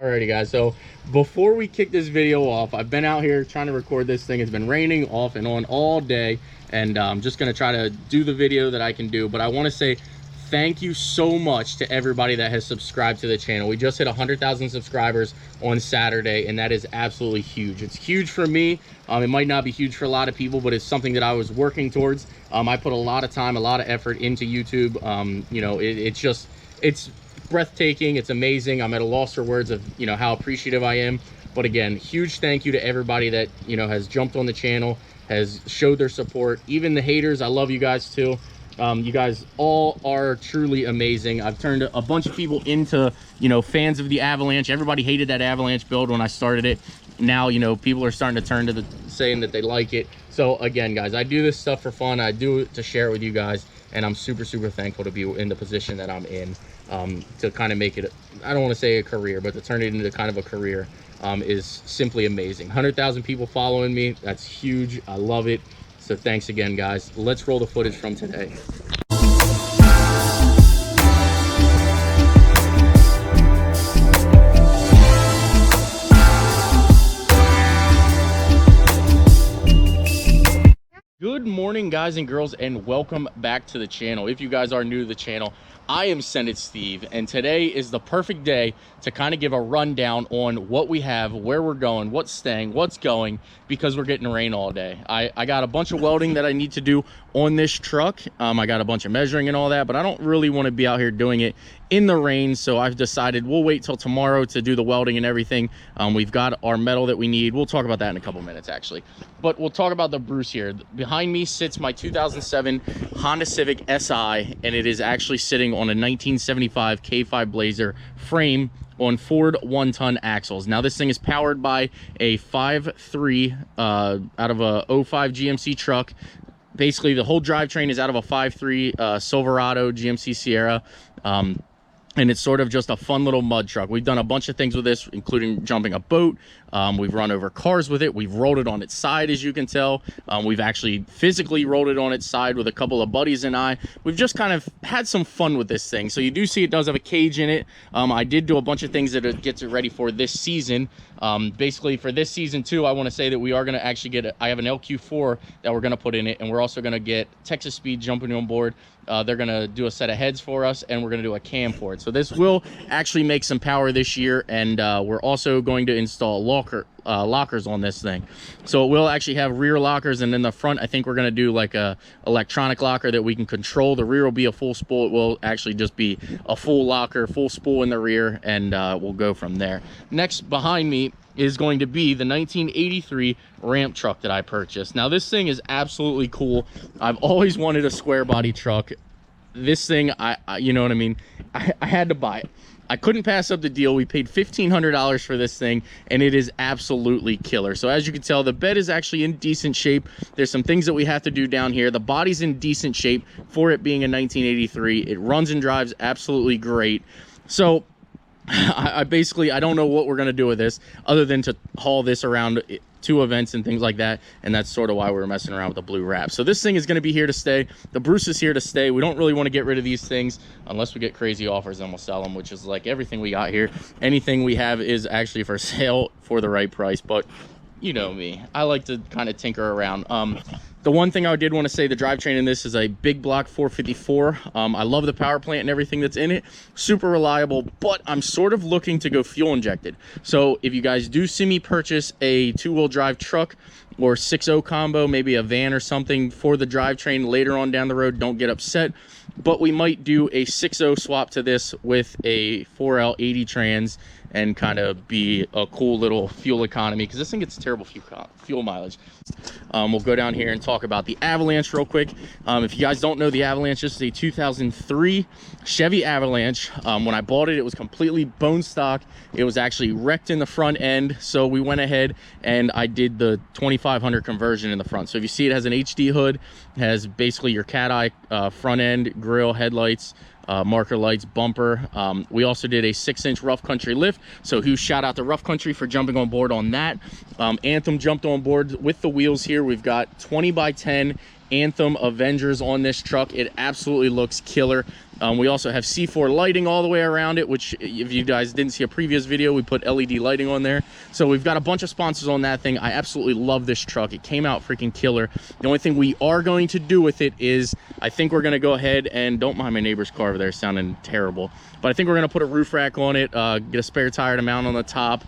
Alrighty guys, so before we kick this video off, I've been out here trying to record this thing. It's been raining off and on all day, and I'm just gonna try to do the video that I can do. But I want to say thank you so much to everybody that has subscribed to the channel. We just hit 100,000 subscribers on Saturday, and that is absolutely huge. It's huge for me. It might not be huge for a lot of people, but it's something that I was working towards. I put a lot of time, a lot of effort into YouTube. You know, it's breathtaking. It's amazing. I'm at a loss for words of, you know, how appreciative I am. But again, huge thank you to everybody that, you know, has jumped on the channel, has showed their support. Even the haters, I love you guys too. You guys all are truly amazing. I've turned a bunch of people into, you know, fans of the Avalanche. Everybody hated that Avalanche build when I started it. Now, you know, people are starting to turn to saying that they like it. So again, guys, I do this stuff for fun. I do it to share it with you guys, and I'm super thankful to be in the position that I'm in. To kind of make it, I don't want to say a career, but to turn it into kind of a career is simply amazing. 100,000 people following me. That's huge. I love it. So thanks again, guys. Let's roll the footage from today. Good morning, guys and girls, and welcome back to the channel. If you guys are new to the channel, I am SendIt Steve, and today is the perfect day to kind of give a rundown on what we have, where we're going, what's staying, what's going, because we're getting rain all day. I got a bunch of welding that I need to do on this truck. I got a bunch of measuring and all that, but I don't really want to be out here doing it in the rain, so I've decided we'll wait till tomorrow to do the welding and everything. We've got our metal that we need. We'll talk about that in a couple minutes, actually. But we'll talk about the Bruce here. Behind me sits my 2007 Honda Civic Si, and it is actually sitting on a 1975 K5 Blazer frame on Ford 1-ton axles. Now this thing is powered by a 5.3 out of a 05 GMC truck. Basically the whole drivetrain is out of a 5.3 Silverado GMC Sierra. And it's sort of just a fun little mud truck. We've done a bunch of things with this, including jumping a boat. We've run over cars with it. We've rolled it on its side, as you can tell. We've actually physically rolled it on its side with a couple of buddies and I. We've just kind of had some fun with this thing. So you do see it does have a cage in it. I did do a bunch of things that it gets it ready for this season. Basically for this season too, I want to say that we are going to actually get I have an LQ4 that we're going to put in it, and we're also going to get Texas Speed jumping on board. They're going to do a set of heads for us, and we're going to do a cam for it. So this will actually make some power this year, and we're also going to install lockers on this thing. So it will actually have rear lockers, and in the front I think we're going to do like a electronic locker that we can control. The rear will be a full spool. It will actually just be a full locker, full spool in the rear, and we'll go from there. Next behind me is going to be the 1983 ramp truck that I purchased. Now this thing is absolutely cool. I've always wanted a square body truck. This thing, you know what I mean? I had to buy it. I couldn't pass up the deal. We paid $1,500 for this thing, and it is absolutely killer. So as you can tell, the bed is actually in decent shape. There's some things that we have to do down here. The body's in decent shape for it being a 1983. It runs and drives absolutely great. So I don't know what we're going to do with this other than to haul this around to events and things like that, and that's sort of why we're messing around with the blue wrap. So this thing is going to be here to stay. The Bruce is here to stay. We don't really want to get rid of these things unless we get crazy offers, and we'll sell them, which is like everything we got here. Anything we have is actually for sale for the right price, but you know me, I like to kind of tinker around. The one thing I did want to say, the drivetrain in this is a big block 454. I love the power plant and everything that's in it. Super reliable, but I'm sort of looking to go fuel injected. So if you guys do see me purchase a 2-wheel drive truck or 6.0 combo, maybe a van or something for the drivetrain later on down the road, don't get upset. But we might do a 6.0 swap to this with a 4L 80 trans and kind of be a cool little fuel economy, because this thing gets terrible fuel mileage. We'll go down here and talk about the Avalanche real quick. If you guys don't know the Avalanche, this is a 2003 Chevy Avalanche. When I bought it, it was completely bone stock. It was actually wrecked in the front end, so we went ahead and I did the 2500 conversion in the front. So if you see, it has an HD hood, has basically your cat eye front end, grille, headlights, marker lights, bumper. We also did a 6-inch rough country lift, so huge shout out to Rough Country for jumping on board on that. Anthem jumped on board with the wheels here. We've got 20 by 10 Anthem Avengers on this truck. It absolutely looks killer. We also have C4 lighting all the way around it, which if you guys didn't see a previous video, we put LED lighting on there. So we've got a bunch of sponsors on that thing. I absolutely love this truck. It came out freaking killer. The only thing we are going to do with it is I think we're going to go ahead and, don't mind my neighbor's car over there sounding terrible, but I think we're going to put a roof rack on it, get a spare tire to mount on the top.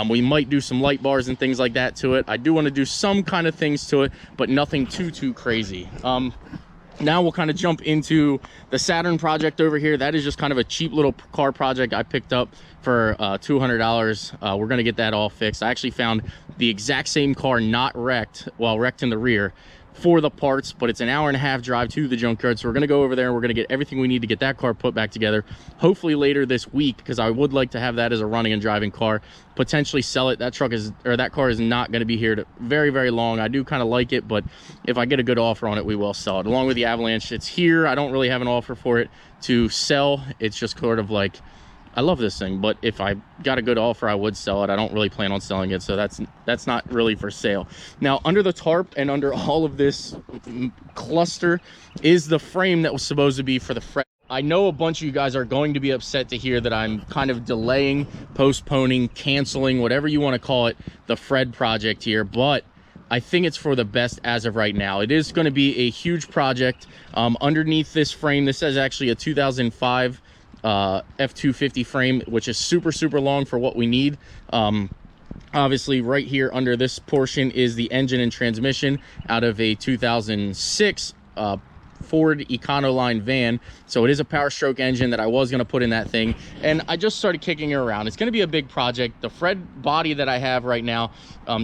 We might do some light bars and things like that to it. I do want to do some kind of things to it, but nothing too crazy. Now we'll kind of jump into the Saturn project over here. That is just kind of a cheap little car project I picked up for $200. We're going to get that all fixed. I actually found the exact same car not wrecked, well, wrecked in the rear, for the parts, but it's an hour-and-a-half drive to the junkyard. So we're going to go over there and we're going to get everything we need to get that car put back together, hopefully later this week, because I would like to have that as a running and driving car, potentially sell it. That truck is, or that car is not going to be here very long. I do kind of like it, but if I get a good offer on it, we will sell it. Along with the Avalanche, it's here. I don't really have an offer for it to sell. It's just sort of like, I love this thing, but if I got a good offer, I would sell it. I don't really plan on selling it, so that's not really for sale. Now, under the tarp and under all of this cluster is the frame that was supposed to be for the Fred. I know a bunch of you guys are going to be upset to hear that I'm kind of delaying, postponing, canceling, whatever you want to call it, the Fred project here, but I think it's for the best as of right now. It is going to be a huge project. Underneath this frame, this is actually a 2005 F250 frame, which is super long for what we need. Obviously right here under this portion is the engine and transmission out of a 2006 Ford Econoline van. So it is a Power Stroke engine that I was going to put in that thing, and I just started kicking it around. It's going to be a big project. The Fred body that I have right now,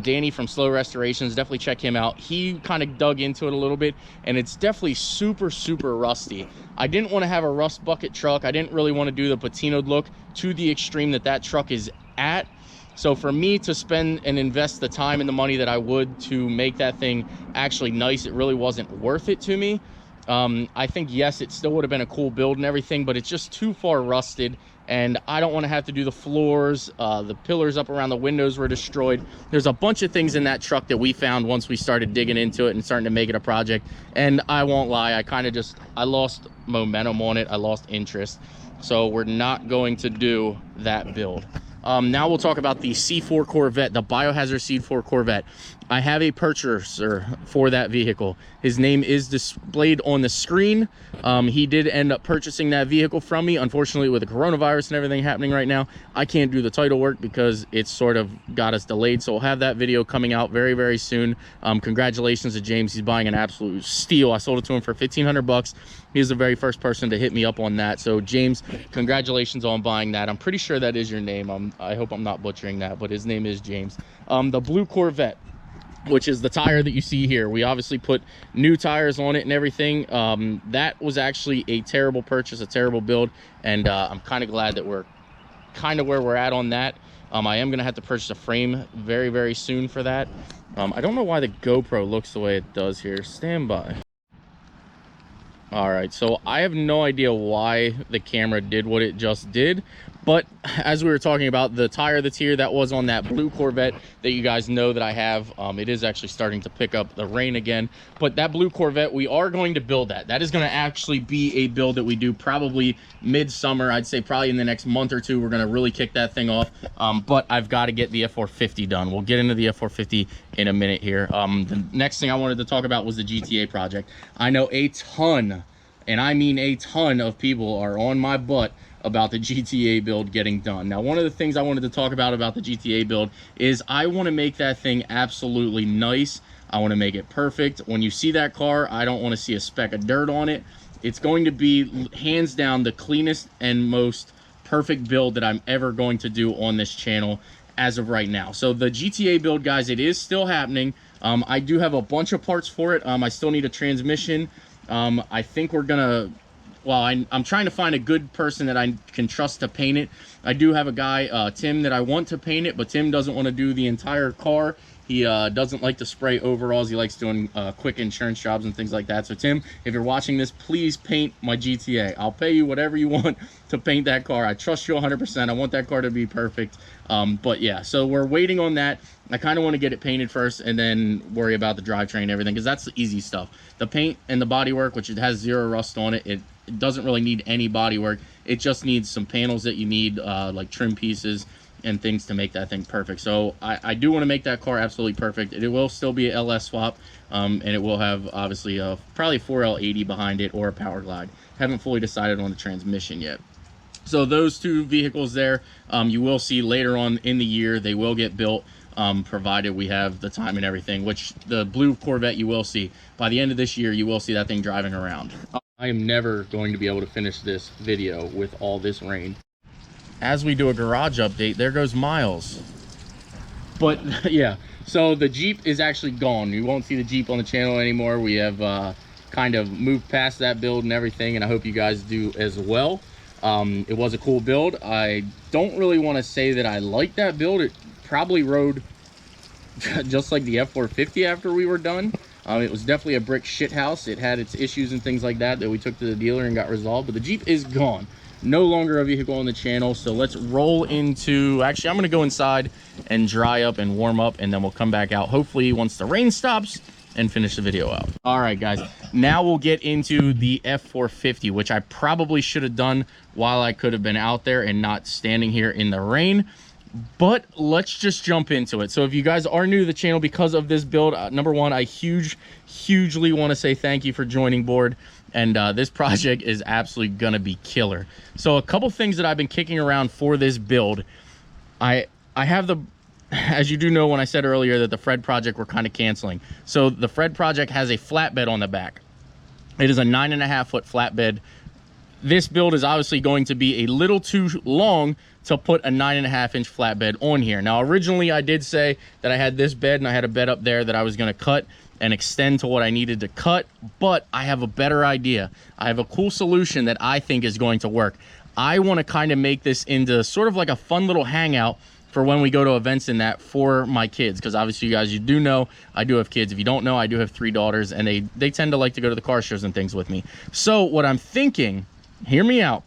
Danny from Slow Restorations, definitely check him out. He kind of dug into it a little bit, and it's definitely super rusty. I didn't want to have a rust bucket truck. I didn't really want to do the patinoed look to the extreme that truck is at. So for me to spend and invest the time and the money that I would to make that thing actually nice, it really wasn't worth it to me. I think, yes, it still would have been a cool build and everything, but it's just too far rusted, and I don't want to have to do the floors. The pillars up around the windows were destroyed. There's a bunch of things in that truck that we found once we started digging into it and starting to make it a project, and I won't lie, I lost momentum on it. I lost interest, so we're not going to do that build. Now we'll talk about the C4 Corvette, the Biohazard C4 Corvette. I have a purchaser for that vehicle. His name is displayed on the screen. He did end up purchasing that vehicle from me. Unfortunately, with the coronavirus and everything happening right now, I can't do the title work because it's sort of got us delayed. So we'll have that video coming out very soon. Congratulations to James. He's buying an absolute steal. I sold it to him for $1,500. He's the very first person to hit me up on that. So James, congratulations on buying that. I'm pretty sure that is your name. I hope I'm not butchering that, but his name is James. The blue Corvette, which is the tire that you see here, we obviously put new tires on it and everything. That was actually a terrible purchase, a terrible build, and I'm kind of glad that we're kind of where we're at on that. I am gonna have to purchase a frame very soon for that. I don't know why the GoPro looks the way it does here. Stand by. All right, so I have no idea why the camera did what it just did, but as we were talking about, the tire that's here, that was on that blue Corvette that you guys know that I have. It is actually starting to pick up the rain again, but that blue Corvette, we are going to build that. That is going to actually be a build that we do probably midsummer. I'd say probably in the next month or two, we're going to really kick that thing off. But I've got to get the F450 done. We'll get into the F450 in a minute here. The next thing I wanted to talk about was the GTA project. I know a ton, and I mean a ton of people are on my butt about the GTA build getting done. Now, one of the things I wanted to talk about the GTA build is I want to make that thing absolutely nice. I want to make it perfect. When you see that car, I don't want to see a speck of dirt on it. It's going to be hands down the cleanest and most perfect build that I'm ever going to do on this channel as of right now. So the GTA build, guys, it is still happening. I do have a bunch of parts for it. I still need a transmission. I think we're gonna, well, I'm trying to find a good person that I can trust to paint it. I do have a guy, Tim, that I want to paint it, but Tim doesn't want to do the entire car. He doesn't like to spray overalls. He likes doing quick insurance jobs and things like that. So Tim, if you're watching this, please paint my GTA. I'll pay you whatever you want to paint that car. I trust you 100%. I want that car to be perfect. But yeah, so we're waiting on that. I kind of want to get it painted first and then worry about the drivetrain and everything, because that's the easy stuff. The paint and the bodywork, which it has zero rust on it, It doesn't really need any body work. It just needs some panels that you need, like trim pieces and things to make that thing perfect. So I do want to make that car absolutely perfect. It will still be a LS swap, and it will have obviously probably 4L80 behind it or a power glide. Haven't fully decided on the transmission yet. So those two vehicles there, you will see later on in the year, they will get built, provided we have the time and everything, which the blue Corvette you will see. By the end of this year, you will see that thing driving around. I am never going to be able to finish this video with all this rain. As we do a garage update, there goes Miles. But yeah, so the Jeep is actually gone. You won't see the Jeep on the channel anymore. We have kind of moved past that build and everything, and I hope you guys do as well. It was a cool build. I don't really want to say that I like that build. It probably rode just like the F450 after we were done. It was definitely a brick shit house. It had its issues and things like that we took to the dealer and got resolved, but the Jeep is gone. No longer a vehicle on the channel. So let's roll into, actually I'm going to go inside and dry up and warm up, and then we'll come back out hopefully once the rain stops and finish the video out. All right guys, now we'll get into the F450, which I probably should have done while I could have been out there and not standing here in the rain. But let's just jump into it. So if you guys are new to the channel because of this build, number one, I hugely want to say thank you for joining board. And this project is absolutely gonna be killer. So a couple things that I've been kicking around for this build. I have the, as you do know, when I said earlier that the Fred project we're kind of canceling. So the Fred project has a flatbed on the back. It is a 9.5 foot flatbed. This build is obviously going to be a little too long to put a 9.5 inch flatbed on here. Now, originally I did say that I had this bed and I had a bed up there that I was gonna cut and extend to what I needed to cut, but I have a better idea. I have a cool solution that I think is going to work. I wanna kind of make this into sort of like a fun little hangout for when we go to events in that for my kids, because obviously you guys, you do know I do have kids. If you don't know, I do have 3 daughters, and they tend to like to go to the car shows and things with me. So what I'm thinking, hear me out,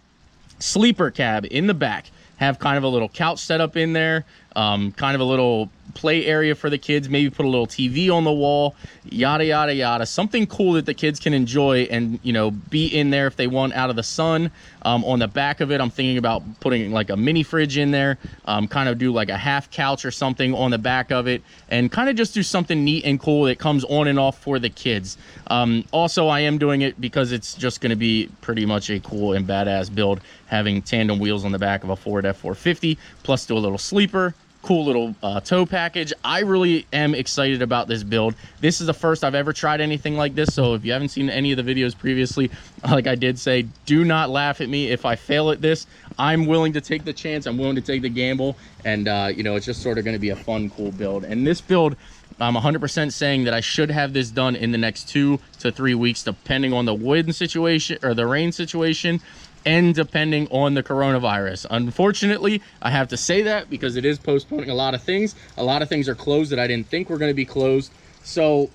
sleeper cab in the back, have kind of a little couch set up in there, kind of a little play area for the kids, maybe put a little TV on the wall, yada yada yada, something cool that the kids can enjoy and, you know, be in there if they want out of the sun. On the back of it, I'm thinking about putting like a mini fridge in there, kind of do like a half couch or something on the back of it, and kind of just do something neat and cool that comes on and off for the kids. Also, I am doing it because it's just going to be pretty much a cool and badass build, having tandem wheels on the back of a Ford F450, plus do a little sleeper, cool little tow package. I really am excited about this build. This is the first I've ever tried anything like this, so if you haven't seen any of the videos previously, like I did say, do not laugh at me if I fail at this. I'm willing to take the chance, I'm willing to take the gamble, and you know, it's just sort of going to be a fun, cool build. And this build, I'm 100% saying that I should have this done in the next 2 to 3 weeks, depending on the wind situation or the rain situation, and depending on the coronavirus. Unfortunately, I have to say that because it is postponing a lot of things. A lot of things are closed that I didn't think were going to be closed. So,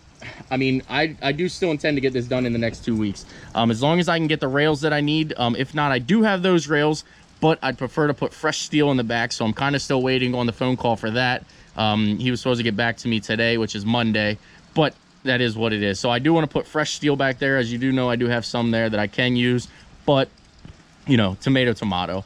I mean, I do still intend to get this done in the next 2 weeks. As long as I can get the rails that I need. If not, I do have those rails, but I'd prefer to put fresh steel in the back. So I'm kind of still waiting on the phone call for that. He was supposed to get back to me today, which is Monday, but that is what it is. So I do want to put fresh steel back there. As you do know, I do have some there that I can use, but you know, tomato tomato.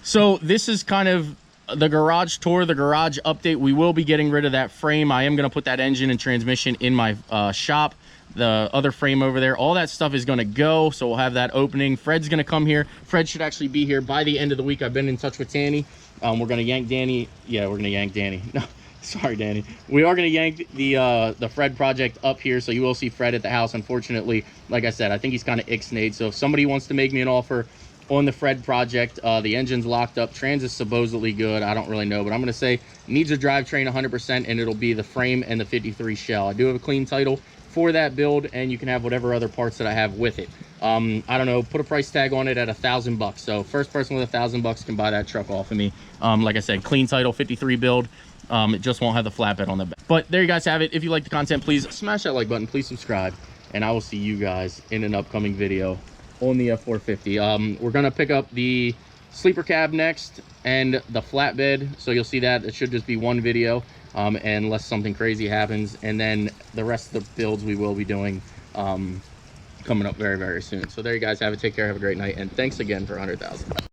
So this is kind of the garage tour, the garage update. We will be getting rid of that frame. I am going to put that engine and transmission in my shop. The other frame over there, all that stuff is going to go, so we'll have that opening. Fred's going to come here. Fred should actually be here by the end of the week. I've been in touch with Danny. We're going to yank Danny. Yeah, we're going to yank Danny. No, sorry, Danny. We are going to yank the Fred project up here, so you will see Fred at the house. Unfortunately, like I said, I think he's kind of ixnayed. So if somebody wants to make me an offer on the Fred project, the engine's locked up, trans is supposedly good, I don't really know, but I'm going to say needs a drivetrain 100%, and it'll be the frame and the 53 shell. I do have a clean title for that build, and you can have whatever other parts that I have with it. I don't know, put a price tag on it at $1,000 bucks. So first person with $1,000 bucks can buy that truck off of me. Like I said, clean title, 53 build. It just won't have the flatbed on the back. But there you guys have it. If you like the content, please smash that like button, please subscribe, and I will see you guys in an upcoming video on the F450. We're gonna pick up the sleeper cab next and the flatbed, so you'll see that it should just be one video, unless something crazy happens, and then the rest of the builds we will be doing coming up very, very soon. So there you guys have it. Take care. Have a great night. And thanks again for 100,000.